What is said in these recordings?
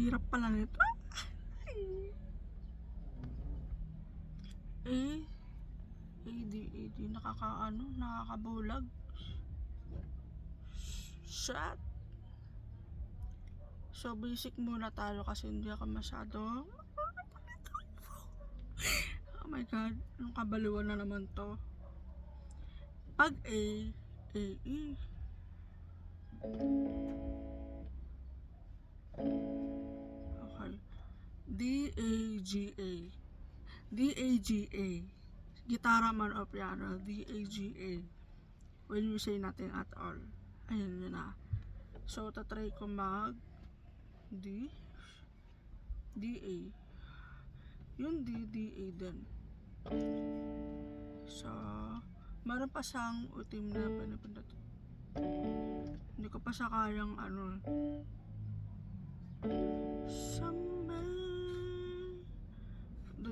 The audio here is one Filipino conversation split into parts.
Hirap pala nito. Eh, di nakakabulag. Shit. So, basic muna tayo kasi hindi ako masyado. Oh my God, anong kabaliwan na naman to? Pag A, E. Okay. D, A, G, A. D, A, G, A. Gitara man o piano, D, A, G, A. When you say nothing at all. Ayun yun na. So, tatry ko mag D, D, A. Yung D, D, A din. So, meron pa siyang utim na pinipindot. Hindi ko pa siya kayang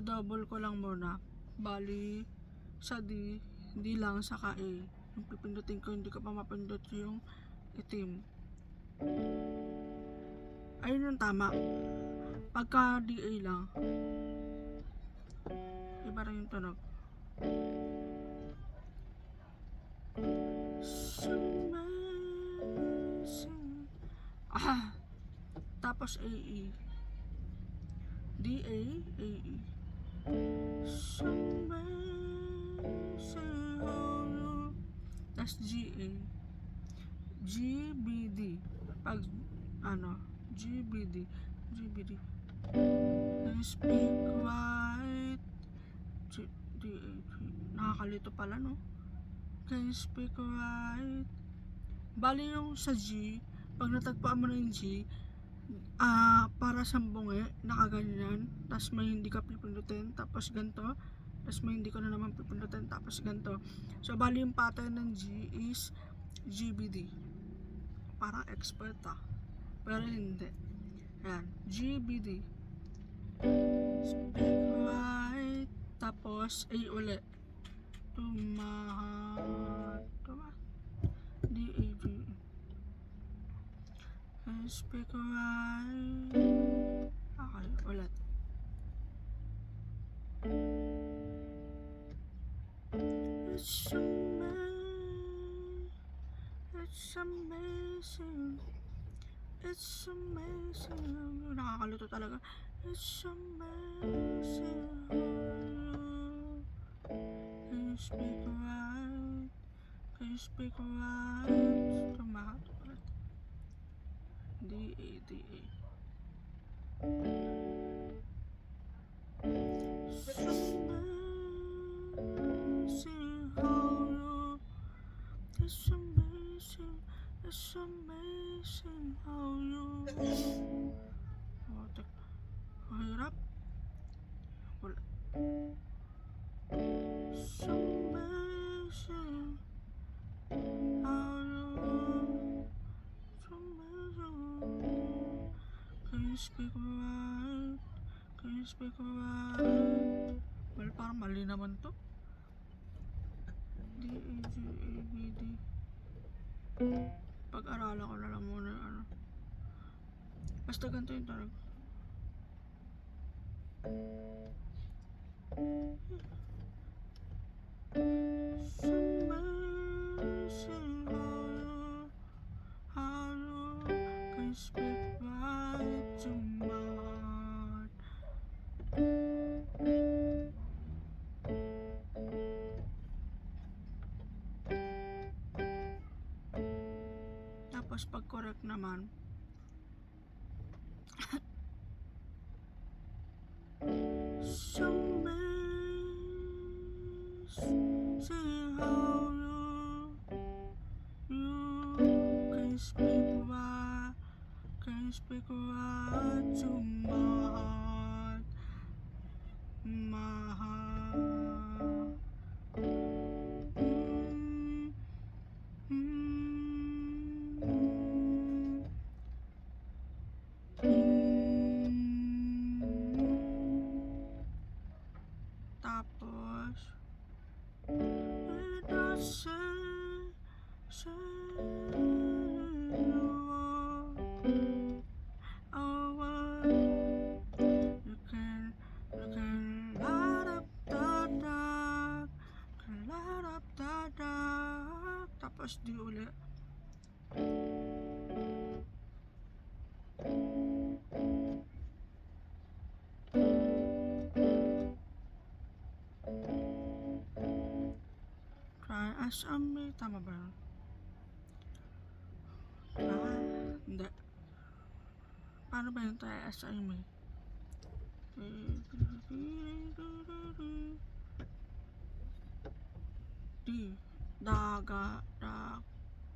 double ko lang muna. Bali, sa D, hindi lang, saka A. Yung pipindutin ko, hindi ko pa mapindot yung itim. Ayun yung tama. Pagka DA lang, iba rin yung tunog. Tapos AE. DA, AE. Tapos GA. GBD. Pag GBD. Speak right. Nakakalito pala, no? Can speak right. Bali yung sa G, pag natagpuan mo na yung G, para sambungi, nakaganyan, tapos may hindi ka pipindutin, tapos ganito, tapos may hindi ka na naman pipindutin, tapos ganito. So, bali yung pattern ng G is GBD. Parang expert pero hindi. Ayan, GBD. Speak right. Tapos A ulit. D-A-G. Speak right. Okay, ulit. It's amazing. It's amazing. Nakakalito talaga. It's amazing. Can you speak right? Can you speak right? Tumahat ulit. D-A, D-A. It's amazing how you. It's amazing. It's amazing how you. Hirap. Wala. It's amazing how you. It's amazing. Can you speak right? Can you speak right? Well, parang mali naman to. D-A-G-A-B-D. Pag-aralan ko na lang muna basta ganito yung tunog. How you can speak right to my heart. Tapos pag correct naman, see how you can speak right to my heart, my heart. Tapos tapos di uli. Cry as a me. Tama ba yun? Hindi. Paano ba yun? Try as a me. Di. Daga.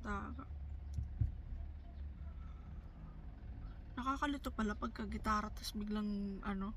Daga. Nakakalito pala pagka gitara tas biglang ano